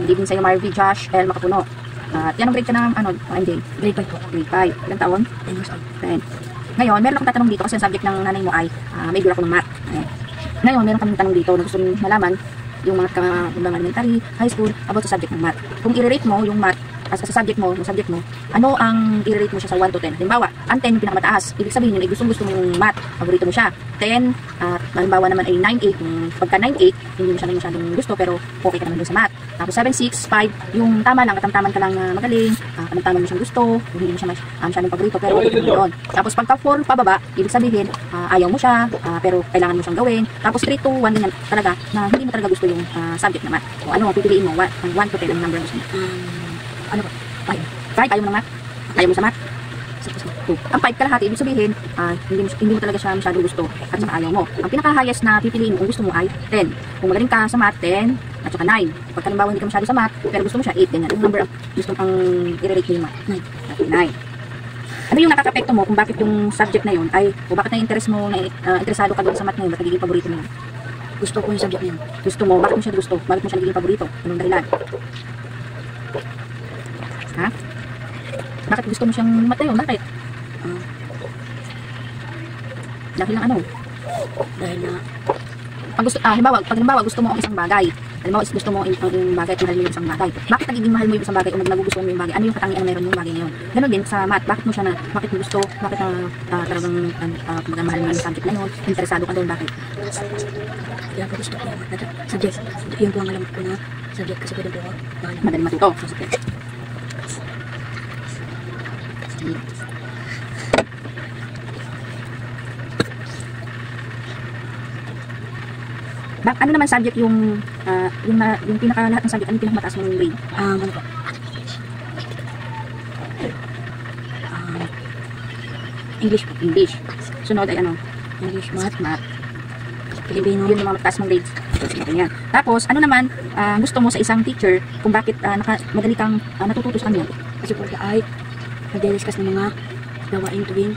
Good evening sa'yo, Marvy, Josh, L. Makapuno. At yan ang grade ka ng, MJ? Grade 5 po. Grade 5. Ilang taon? 10 years old. 10. Ngayon, meron akong tatanong dito kasi ang subject ng nanay mo ay major ako ng math. Ngayon, meron kami tanong dito na gusto malaman yung mga elementary, high school, about sa subject ng math. Kung i-rate mo yung math as sa subject mo, ano ang i-rate mo siya sa 1 to 10? Halimbawa, ang 10 yung pinakamataas. Ibig sabihin yun, gusto mo yung math, paborito mo siya. 10, halimbawa naman ay 9-8. Pagka 9-8, hindi mo siya masyadong gusto, pero okay ka naman dun sa math. Tapos 7-6, 5, yung tama lang, katamtaman ka lang magaling, katamtaman mo siyang gusto, hindi mo siya masyadong paborito, pero okay ka naman doon. Tapos pagka 4 pababa, ibig sabihin, ayaw mo siya, pero kailangan mo siyang gawin. Tapos 3 to 1 ganyan talaga, na hindi mo talaga gusto yung subject na math. O ano, pipiliin mo, 1 to 10 ang number gusto mo. Ano ba? 5. Ayaw mo ng math? Ayaw mo sa math? 2. Ang 5 kalahati, ibig sabihin, hindi mo talaga siya masyadong gusto at saka ayaw mo. Ang pinaka-highest na pipiliin mo kung gusto mo ay 10. Kung magaling ka sa math, 10 at saka 9. Pag halimbawa hindi ka masyado sa math, pero gusto mo siya, 8. Ganyan. Ang number gusto pang i-relate mo yung math? 9. Ano yung nakaka-apekto mo kung bakit yung subject na yun ay, o bakit na-interest mo, interesado ka doon sa math na yun, bakit nagiging paborito mo yun? Gusto ko yung subject na yun. Gusto mo? Bakit mo siya gusto? Bakit mo siya nagiging paborito? Anong dahilan? Ha? Bakit gusto mo siyang math na yun? Bakit? Dahil lang ano? Dahil na halimbawa gusto mo ang isang bagay. Halimbawa gusto mo yung bagay at mahal mo yung isang bagay. Bakit nagiging mahal mo yung isang bagay o nagugustuhan mo yung bagay? Ano yung katangian na meron yung bagay ngayon? Ganon din sa math. Bakit mo siya bakit mo gusto? Bakit talagang mahal mo yung subject na yun? Interesado ka doon? Bakit? Kaya po gusto ko yung subject. Yun po ang alam ko na subject kasi pwede po ako madali matuto. Ano naman subject yung pinaka lahat ng subject, ano yung pinakamataas mong grade? Ano po? English po. English. Sunod ay ano? English, math. Pilipino. Yun yung mga mataas mong grades. Ganyan. Tapos, ano naman gusto mo sa isang teacher kung bakit madali kang natututo sa kanya? Kasi po ay nag-discuss ng mga gawain tuwing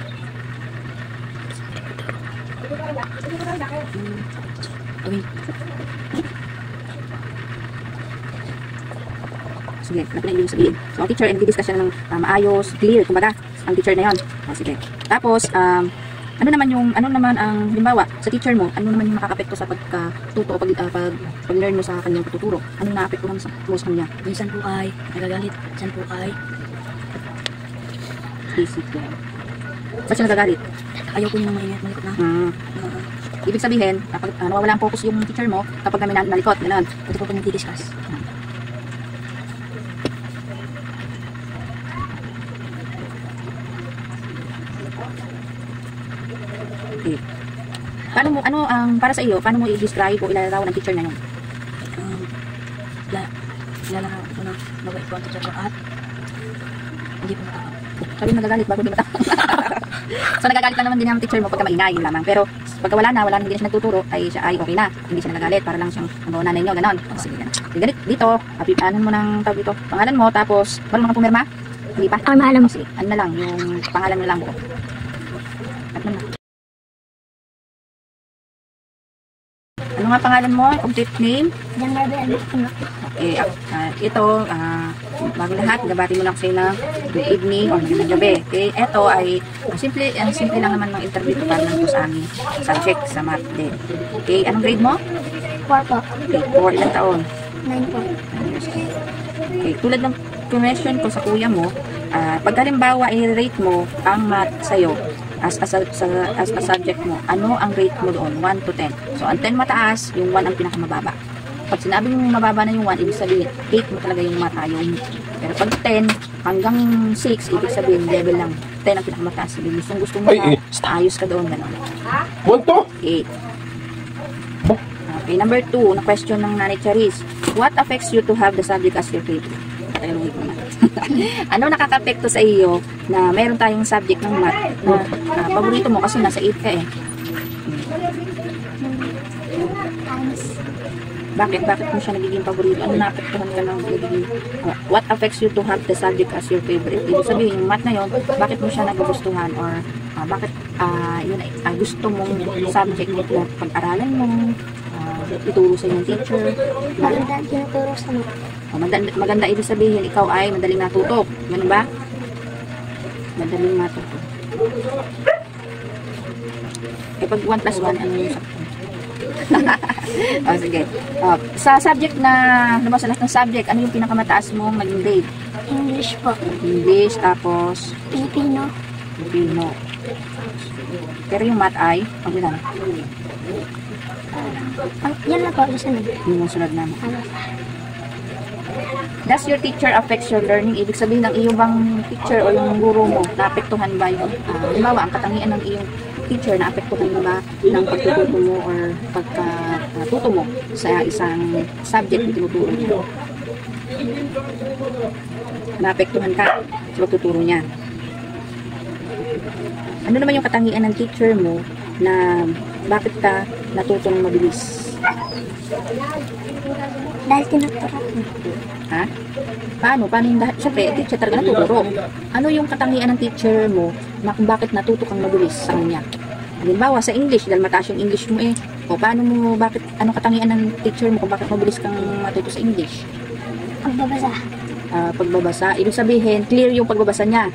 sige, natin yung sabihin. So, ang teacher ay nag-discuss siya ng maayos, clear, kumbaga, ang teacher na yon. Sige. Tapos, ano naman ang halimbawa sa teacher mo, ano naman yung makakapekto sa pagtuto o pag-learn mo sa kanyang pagtuturo? Anong naapektuhan mo sa kanya? Minsan po ay nagagalit, minsan po ay basic yan. Ba't siya nagagalit? Ayaw ko yung mainit, malikot na. Ibig sabihin, kapag nawawala ang focus yung teacher mo, kapag kami nalikot, gano'n. Ito po nag-discuss. Okay. Para sa iyo, paano mo i-describe o ilalarawan ng teacher na yun? Ilalarawan ko na mabait ko ang teacher ko at hindi po matapang. Sabi nagagalit bago hindi matapang. So nagagalit na naman din ang teacher mo pagka maingay, yun lamang. Pero pagka wala na, hindi na siya nagtuturo, ay siya ay okay na. Hindi siya nagagalit, para lang siyang nanay niyo, ganon. Sige, ganon. Sige, dito, apipanan mo ng tawag dito, pangalan mo, tapos, marunong kang pumirma? Hindi pa? Maalam. Sige, ano na lang, yung pangalan mo lang buo. At na. Ano nga pangalan mo? Complete name? Okay, ito, bago lahat, gabati mo lang sa'yo ng good evening o magandang gabi. Okay, ito ay simple lang naman ng interview ko para lang po sa aming subject sa math din. Okay, anong grade mo? 4 po. Okay, 4, ilang taon? 9 po. Okay, tulad ng question ko sa kuya mo, pag halimbawa i-rate mo ang math sa'yo, as a subject mo, ano ang rate mo doon? 1 to 10. So, ang 10 mataas, yung 1 ang pinakamababa. Pag sinabi mo mababa na yung 1, ibig sabihin, 8 mo talaga yung matayo mo. Pero pag 10 hanggang 6, ibig sabihin, level lang. 10 ang pinakamataas. Sabihin, gusto mo na, ayos ka doon. Gano'n. 1 to? 8. Okay, number 2, na question ng Nanay Charis. What affects you to have the subject as your favorite? Ano nakakapekto sa iyo na meron tayong subject ng math na paborito mo kasi nasa 8 ka eh? Bakit mo siya nagiging paborito? Ano naapektuhan ka ng nagiging what affects you to have the subject as your favorite? Ibig sabihin, yung math na yun, bakit mo siya nagugustuhan or bakit yun ay gusto mong subject na pag-aralan mo, ituro sa yung teacher? Maganda tinuturo sa math. Maganda ibig sabihin, ikaw ay madaling natuto. Ganun ba? Madaling matuto. Eh, pag 1 plus 1, ano yung sakto? Oh, sige. Oh, sa subject na, lumasa lahat ng subject, ano yung pinakamataas mong naging grade? English po. English, tapos Filipino. Filipino. Pero yung math ay, pag ilan? Yan na po, isa na. Yung sunod naman. Does your teacher affects your learning? Ibig sabihin ng iyong bang teacher o yung guro mo, naapektuhan ba yung, halimbawa, ang katangian ng iyong teacher, naapektuhan ba ng pagtututo mo or pagkatuto mo sa isang subject na tinuturo niya? Naapektuhan ka sa pagtuturo niya. Ano naman yung katangian ng teacher mo na bakit ka natuto ng mabilis? Dahil tinuturo. Ha? Paano? Paano yung siyempre, teacher talaga natuturo. Ano yung katangian ng teacher mo na kung bakit natuto kang mabilis sa kanya? Halimbawa, sa English, dahil mataas yung English mo eh. O paano mo, anong katangian ng teacher mo kung bakit mabilis kang matuto sa English? Pagbabasa. Pagbabasa. Ibig sabihin, clear yung pagbabasa niya.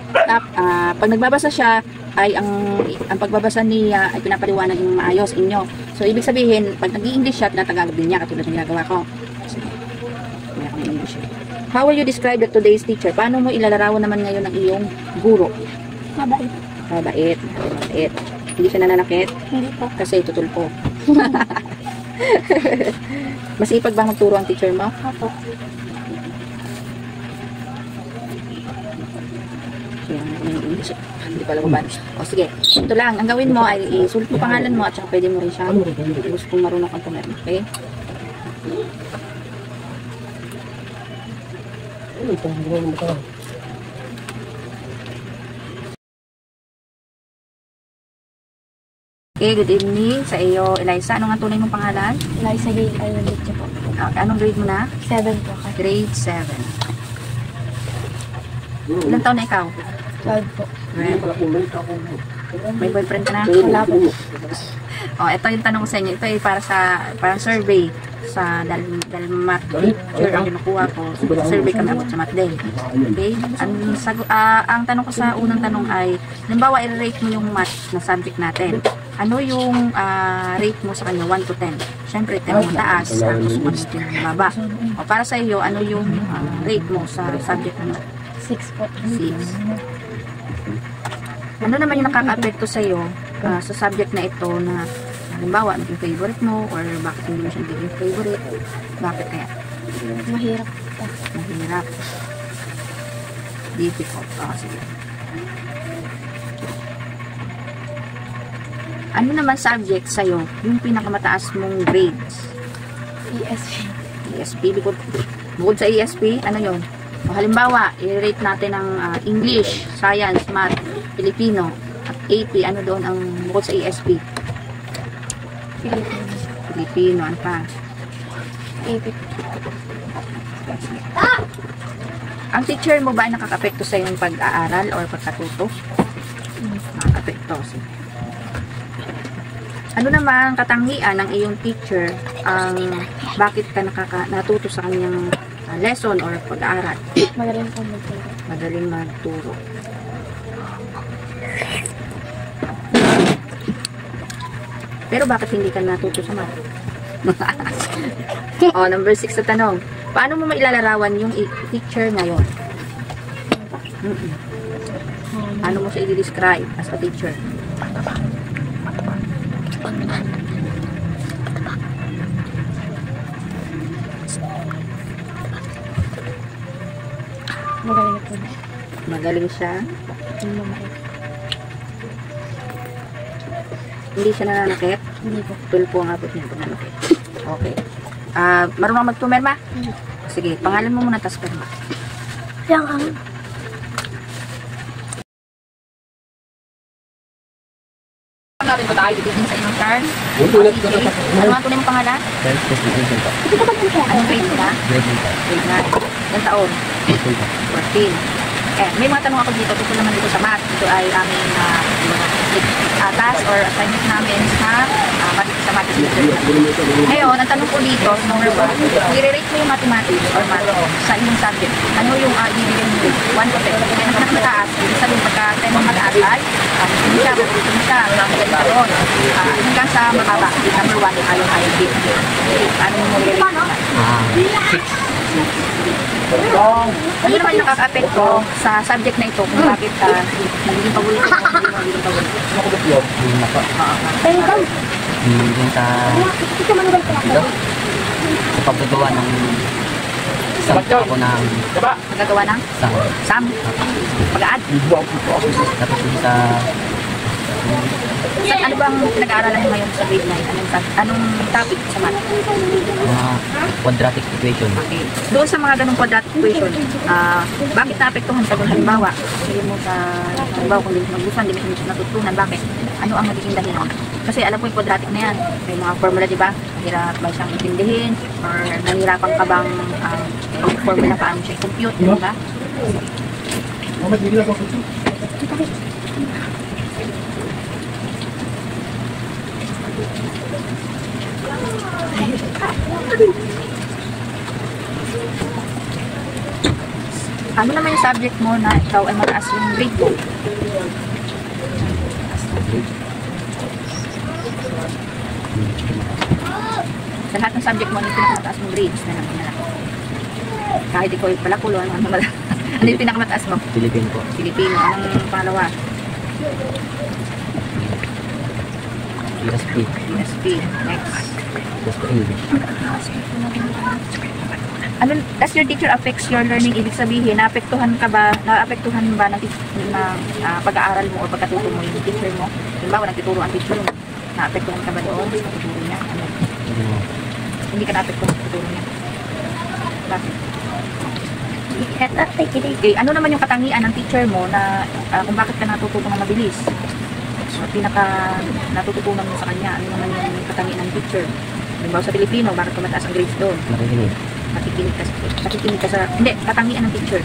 Pag nagbabasa siya, ay ang pagbabasa niya ay pinapaliwanag yung maayos inyo. So, ibig sabihin, pag nag-i-English siya, tinatagalog din niya, katulad ng ginagawa ko. How will you describe the today's teacher? Paano mo ilalarawan naman ngayon ng iyong guro? Mabait. Mabait. Mabait. Hindi siya nananakit? Hindi po. Kasi tutulpo. Masipag ba magturo ang teacher mo? Opo. Hindi pala ba? O sige, ito lang. Ang gawin mo ay isulat mo pangalan mo at saka pwede mo rin siyang gusto kung marunong kang pumirma. Okay? Okay, good evening sa iyo, Eliza. Ano nga tunay mong pangalan? Liza Gay Ayulit po. Anong grade mo na? 7 po. Grade 7. Ilang taon na ikaw? 12 po. May boyfriend ka na? Wala po. Oh, ito yung tanong ko sa inyo. Ito ay parang survey sa Dalmat teacher ang kinukuha ko. Survey kami about sa math din. Okay? Ang tanong ko sa unang tanong ay, halimbawa, i-rate mo yung math na subject natin. Ano yung rate mo sa kanya? 1 to 10. Siyempre, 10 yung taas, tapos 1 yung baba. O para sa iyo, ano yung rate mo sa subject na 6 po. 6. Ano naman yung nakaka-apekto sa iyo sa subject na ito na halimbawa, naging favorite mo or bakit hindi mo siya naging favorite? Bakit kaya? Mahirap. Mahirap. Difficult. Sige. Ano naman subject sa'yo yung pinakamataas mong grades? ESP. ESP. Bukod sa ESP, ano yun? O, halimbawa, i-rate natin ng English, Science, Math, Filipino, at AP. Ano doon ang bukod sa ESP? Filipino. Ano pa? AP. Ang teacher mo ba ay nakaka-apekto sa iyong pag-aaral or pagkatuto? Nakaka-apekto. Ano naman katangian ng iyong teacher ang bakit ka natuto sa kanyang lesson or pag-aaral? Magaling po magturo. Madaling magturo. Pero bakit hindi ka natuto sa math? Number 6 na tanong. Paano mo mailalarawan yung teacher ngayon? Paano mo siya i-describe as a teacher? Magaling po. Magaling siya. Hindi siya nananakit? Hindi po. Tulpo ang abot niya. Nananakit. Okay. Marunong magpumirma? Sige, pangalan mo muna, tas pirma. Yang ang natin ba tayo dito sa inyong turn? Ano ang tunay mong pangalan? Anong grade mo na? Grade 9. Ilang taon? 14. may mga tanong ako dito tungkol naman dito sa math. Ito ay aming task or assignment namin sa sa math. Ngayon, ang tanong ko dito, number 1, i-rate mo yung mathematics or math sa inyong subject. Ano yung ibigay mo? 1 to 10. Kaya mas mataas, ibig sabihin pagka 10 ang mataas ay hindi siya, hindi siya, magaling ka doon. Hanggang sa mababa, number 1, ayaw dito. Ano mo i-rate mo? 6. Ano naman yung nakaka-apekto sa subject na ito kung bakit nagiging paborito mo, nagiging paborito? Yung sa paggawa ng ako ng Nagagawa ng SAM, pag-aad. tapos yung sa Ano bang pinag-aaralan mo ngayon sa grade 9? Anong topic sa math? mga quadratic equation. Okay. Doon sa mga ganong quadratic equation, bakit naapektuhan ka doon? Halimbawa, sabihin mo halimbawa kung hindi mo natutunan, bakit? Ano ang magiging dahilan? Kasi alam ko yung quadratic na yan, may mga formula, di ba? Mahirap ba siyang intindihin? Or nahihirapan ka bang yung formula paano siya i-compute, di ba? Ano naman yung subject mo na ikaw ay mataas yung grade mo? Sa lahat ng subject mo, ano yung pinakamataas mong grades na lang? Kahit ikaw ay palakulo, ano yung pinakamataas mo? Philippine po. Filipino. Anong pangalawa? ESP. ESP. Next. Just English. Ano, does your teacher affects your learning? Ibig sabihin, naapektuhan ba ng pag-aaral mo o pagkatuto mo yung teacher mo? Halimbawa, nagtuturo ang teacher mo. Naapektuhan ka ba doon sa tuturo niya? Ano? Hindi ka naapektuhan sa tuturo niya. Bakit? Okay, ano naman yung katangian ng teacher mo na kung bakit ka natututo ng mabilis? So, natututunan mo sa kanya, ano naman yung katangian ng teacher? Halimbawa sa Pilipino, bakit tumataas ang grades doon? Makikinig ka sa, hindi, katangian ng teacher.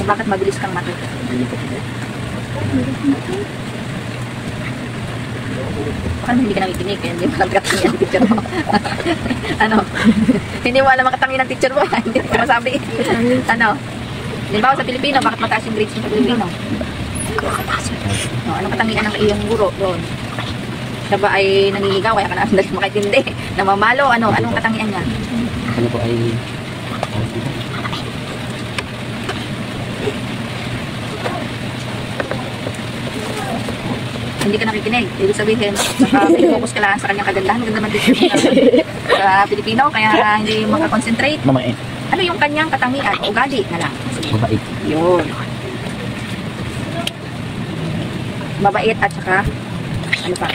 Kung bakit mabilis kang matuto. Baka hindi ka nakikinig, kaya hindi mo alam katangian ng teacher mo. Ano? Hindi mo alam ang katangian ng teacher mo, hindi ka masabi. Ano? Halimbawa sa Pilipino, bakit mataas yung grades mo sa Pilipino? No, anong katangian ng iyong guro doon? Siya ba ay naniligaw, kaya ka na makitindi? Namamalo, anong katangian niya? Ano po ay hindi ka nakikinig. Ibig sabihin, focus ka lang sa kanyang kagandahan. Maganda man dito sa Pilipino, kaya hindi makakonsentrate. mamain. Ano yung kanyang katangian? Ugali na lang. Mabait. Yun. Mabait at saka, ano pa?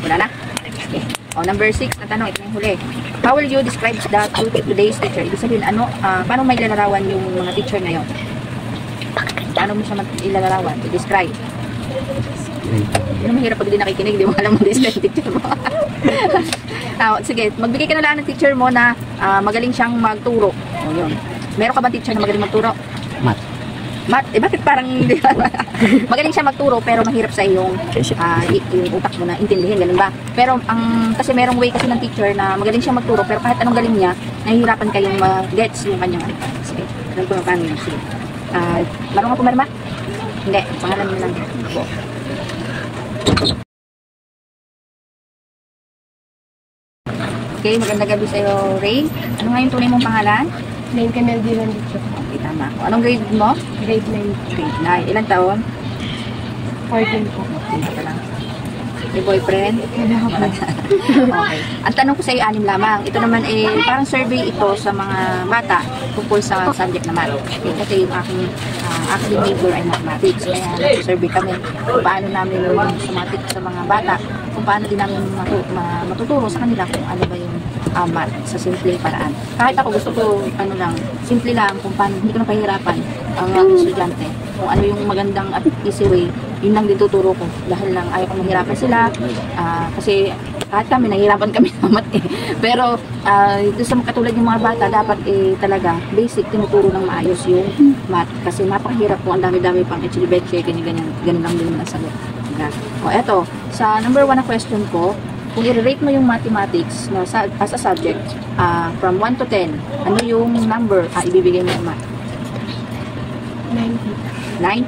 Wala na? Okay. Number 6 na tanong, ito yung huli. How will you describe today's teacher? Ibig sabihin, paano may ilalarawan yung mga teacher ngayon? Paano mo siya ilalarawan? I-describe. Mahirap pag hindi nakikinig, di mo alam mag-describe teacher mo. Sige, magbigay ka na lang ng teacher mo na magaling siyang magturo. Yun. Meron ka ba teacher na magaling magturo? Math. Bakit parang magaling siya magturo pero mahirap sa iyong yung utak mo na intindihin, ganun ba? Pero kasi merong way kasi ng teacher na magaling siya magturo pero kahit anong galing niya, nahihirapan kayong mag-gets yung kanyang sige, alam ko na paano yun. Sige. Marunong ka pumirma? Hindi, pangalan mo lang. Okay, magandang gabi sa iyo, Ray. Ano nga yung tunay mong pangalan? Name ka na din dito. Okay, tama. Anong grade mo? Grade 9. Grade 9. Ilang taon? 14 po. Okay, ka lang. May boyfriend? Okay. Ang tanong ko sa iyo, 6 lamang. Ito naman parang survey ito sa mga bata tungkol sa subject na math. Okay, kasi yung aking major ay mathematics. Kaya nag-survey kami kung paano namin sa mga bata, kung paano din namin matuturo sa kanila kung ano ba yung math sa simpleng paraan. Kahit ako gusto ko, simple lang kung paano, hindi ko na pahirapan ang estudyante. Kung ano yung magandang at easy way yun lang din tuturo ko. Dahil lang ayaw kong mahirapan sila. Kasi kahit kami, nahihirapan kami sa math eh. Pero ito sa katulad yung mga bata, dapat talaga basic, tinuturo ng maayos yung math. Kasi napakahirap kung ang dami-dami pang ganyan, ganun lang din ang sagot. O eto, sa number 1 na question ko, kung i-rate mo yung mathematics na as a subject, from 1 to 10, ano yung number ibibigay mo yung math? 9?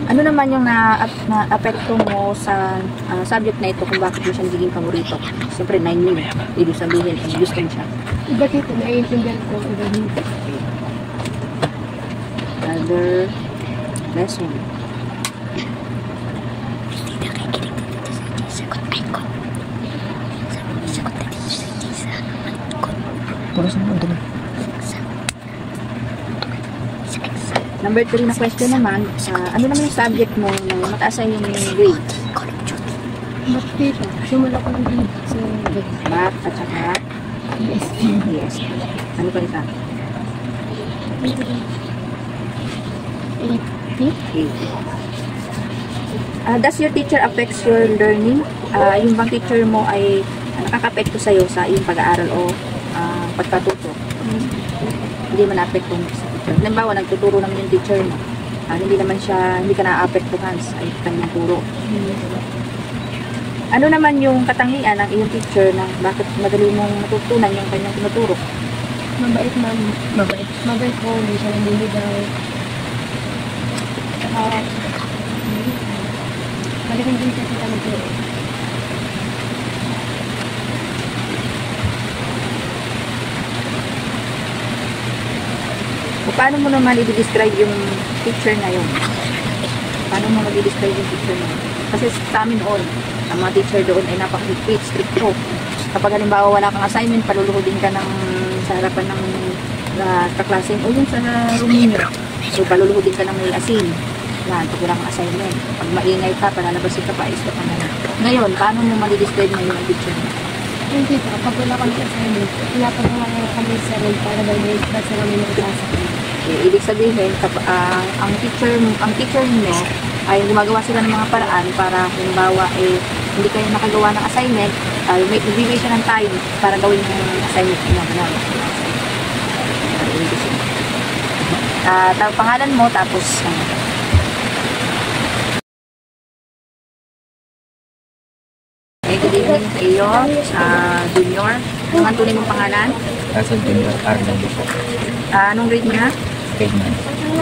Ano naman yung na-apekto mo sa subject na ito kung bakit mo siya nagiging paborito? Siyempre, 9 yun eh. Ibig sabihin, kung gusto mo siya. Bakit naiintindihan ko iba dito? Other lesson. Puro sa mundo na. Number 3 na question naman, ano naman yung subject mo na mataas ay yung grade? Ba't dito? Simula ko lang din sa Math at saka yes. Ano pa isa? 80. Does your teacher affects your learning? Yung bang teacher mo ay nakaka-apekto sa'yo sa iyong pag-aaral o pagkatuto? Hindi man na-apekto sa teacher. Halimbawa, nagtuturo naman yung teacher mo. Hindi ka na-apektuhan sa kanyang turo. Ano naman yung katangian ng iyong teacher na bakit madali mong matutunan yung kanyang tinuturo? Mabait, ma'am. Mabait po. Hindi siya naniligaw. Magaling din siya sa talagay. Paano mo naman i-describe yung teacher na yun? Paano mo mag-i-describe yung teacher na yun? Kasi sa amin noon, ang mga teacher doon ay napaka-higpit, stricto. Kapag halimbawa wala kang assignment, paluluhodin ka sa harapan ng kaklase o yung sa room ninyo. So, paluluhodin ka ng may asin. Yan, pag wala kang assignment. Pag maingay ka, palalabasin ka pa, isip ka na. Ngayon, paano mo mag-i-describe mo yung teacher mo? Hindi po. Kapag wala kami assignment, pinapagawa lang kami sa room para may basa kami ng klase kami. Ibig sabihin, ang teacher niyo ay gumagawa sila ng mga paraan para halimbawa hindi kayo nakagawa ng assignment, magbibigay siya ng time para gawin yung assignment niyo. Pangalan mo tapos good evening sa iyo, junior. Ano ang tunay mong pangalan? Russell Junior Arnold. Anong grade mo na? Grade 9.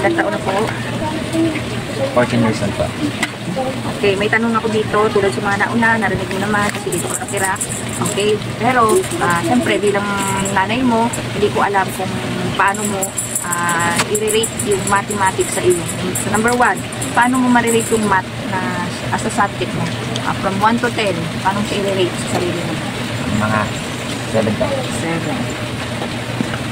Ilang taon na po? 14 years old pa. Okay, may tanong ako dito, tulad sa mga nauna, narinig mo naman kasi dito ka nakatira. Okay, pero siyempre bilang nanay mo, hindi ko alam kung paano mo i-rate yung mathematics sa iyo. So number 1, paano mo ma-rate yung math na as a subject mo? From 1 to 10, paano siya i-rate sa sarili mo? Mga 7 pa. 7.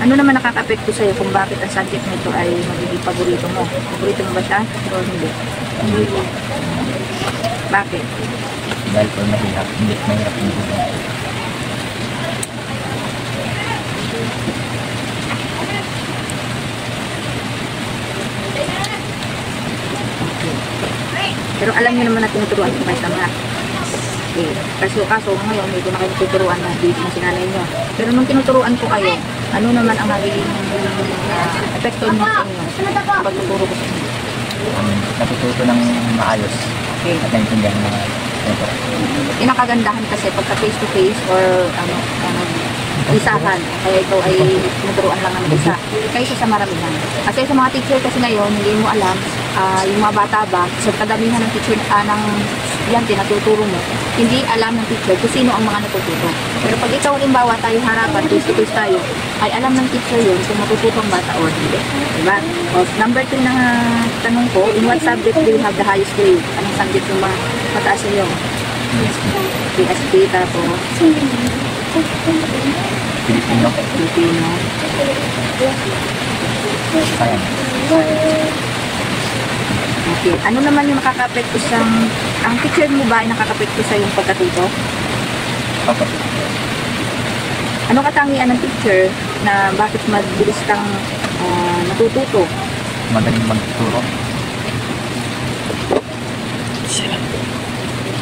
Ano naman nakaka-apekto sa'yo kung bakit ang subject nito ay magiging paborito mo? Paborito mo ba siya? O hindi? Hindi po. Bakit? Dahil po mahirap. Hindi mahirap yung buto. Pero alam niyo naman na tinuturuan ko kayo sa math. Okay. Kaso ngayon, medyo na kayo tuturuan na dito na sinanay nyo. Pero nung tinuturuan ko kayo, ano naman ang magiging epekto nyo sa inyo kapag tuturo ko sa inyo? Natututo ng maayos. Okay. At naintindihan ng mga ito. Yung nakagandahan kasi pagka face-to-face or isahan, kaya ito ay tinuturuan lang ng isa kaysa sa maramihan. Kasi sa mga teacher kasi ngayon, hindi mo alam yung mga bata ba, sa kadamihan ng teacher ng yan, tinatuturo mo, hindi alam ng teacher kung sino ang mga natuturo. Pero pag ikaw halimbawa tayo harapan, face-to-face tayo, ay alam ng teacher yun kung matututo ang bata or hindi. Diba? O, number 3 na tanong ko, in what subject do you have the highest grade? Anong subject yung mataas yung PSP, tapos Filipino. Filipino. Sayang. Okay. Ano naman yung nakaka-apekto ang teacher mo ba ay nakaka-apekto sa yung pagkatuto? Opo. Ano katangian ng teacher na bakit mabilis kang natututo? Magaling magturo.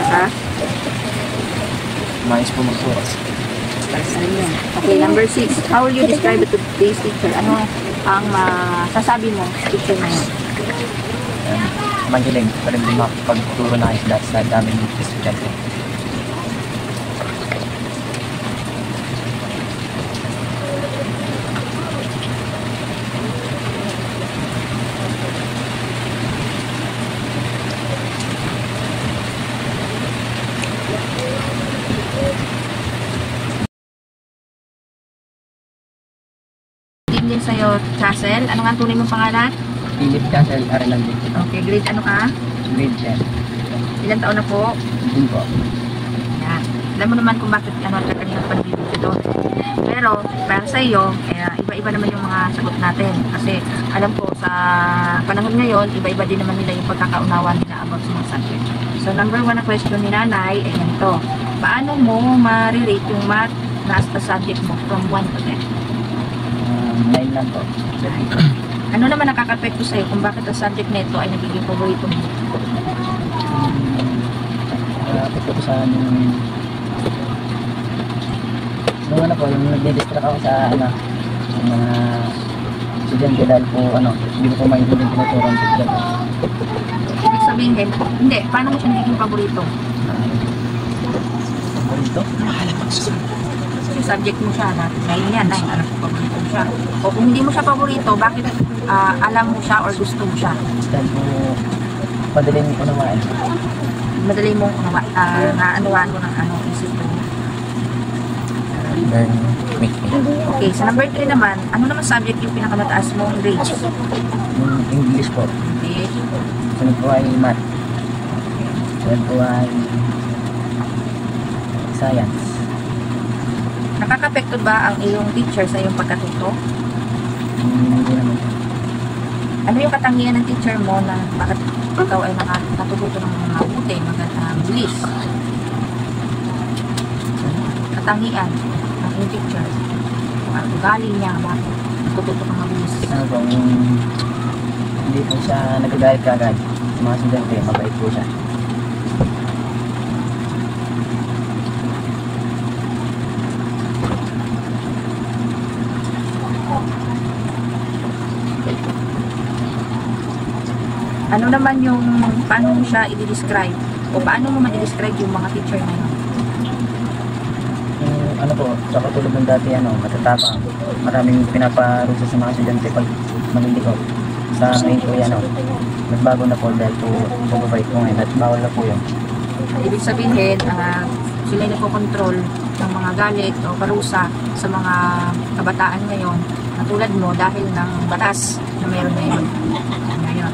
Saka, Mais po magturo. para sa inyo. Okay, number 6. How will you describe it to today's teacher? Ano ang masasabi mo sa teacher na yun? Magaling. Pero hindi makapagturo na kayo sa daming estudyante. Din din sa'yo, Chasel. Ano nga ang tunay mong pangalan? Philip Castle Aralandi. Okay, grade ano ka? Grade 10. Ilan taon na po? Din po. Yan. Alam mo naman kung bakit ano ka kanina pa dito. Pero, para sa iyo, iba-iba naman yung mga sagot natin. Kasi, alam ko, sa panahon ngayon, iba-iba din naman nila yung pagkakaunawa nila about sa mga subject. So, number 1 na question ni nanay ay ganito. Paano mo ma-relate yung math na as the subject mo from 1 to 10? 9 lang po. Ano naman nakaka-apekto sa'yo kung bakit ang subject nito ay nagiging paborito mo? Nakapit ko sa nung ano po, yung nagdidistract ako sa mga estudyante dahil po hindi ko po maintindihan yung tinuturo ng estudyante. Ibig sabihin, hindi. Paano mo siya nagiging paborito? Paborito? Yung subject mo siya, ngayon yan, alam ko paborito mo siya. O kung hindi mo siya paborito, bakit alam mo siya or gusto mo siya? Dahil po, padali mo po naman. Madali mong naanuan mo ng isip mo. Learn quickly. Okay, sa number 3 naman, ano naman subject yung pinakamataas mong grades? Yung English po. Okay. Sunod po ay math. Sunod po ay science. Nakaka-apekto ba ang iyong teacher sa iyong pagkatuto? Hindi naman. Ano yung katangian ng teacher mo na bakit ikaw ay nakatututo ng mabuti, mabilis? Katangian ng iyong teacher. Kung ano galing niya, bakit natututo ng mabilis? Ano po, hindi po siya nagagalit kagad. Sa mga estudyante, mabait po siya. Ano naman yung paano mo siya i-describe o paano mo ma-describe yung mga teacher na yun? Ano po, sa katulad ng dati, matatapang. Maraming pinaparusa sa mga estudyante pag maliligaw. Sa ngayon po yan, nagbago na po dahil po mababait po ngayon at bawal na po yun. Ibig sabihin, sila yung nagko-control ng mga galit o parusa sa mga kabataan ngayon na tulad mo dahil ng batas na meron na yun. Ngayon.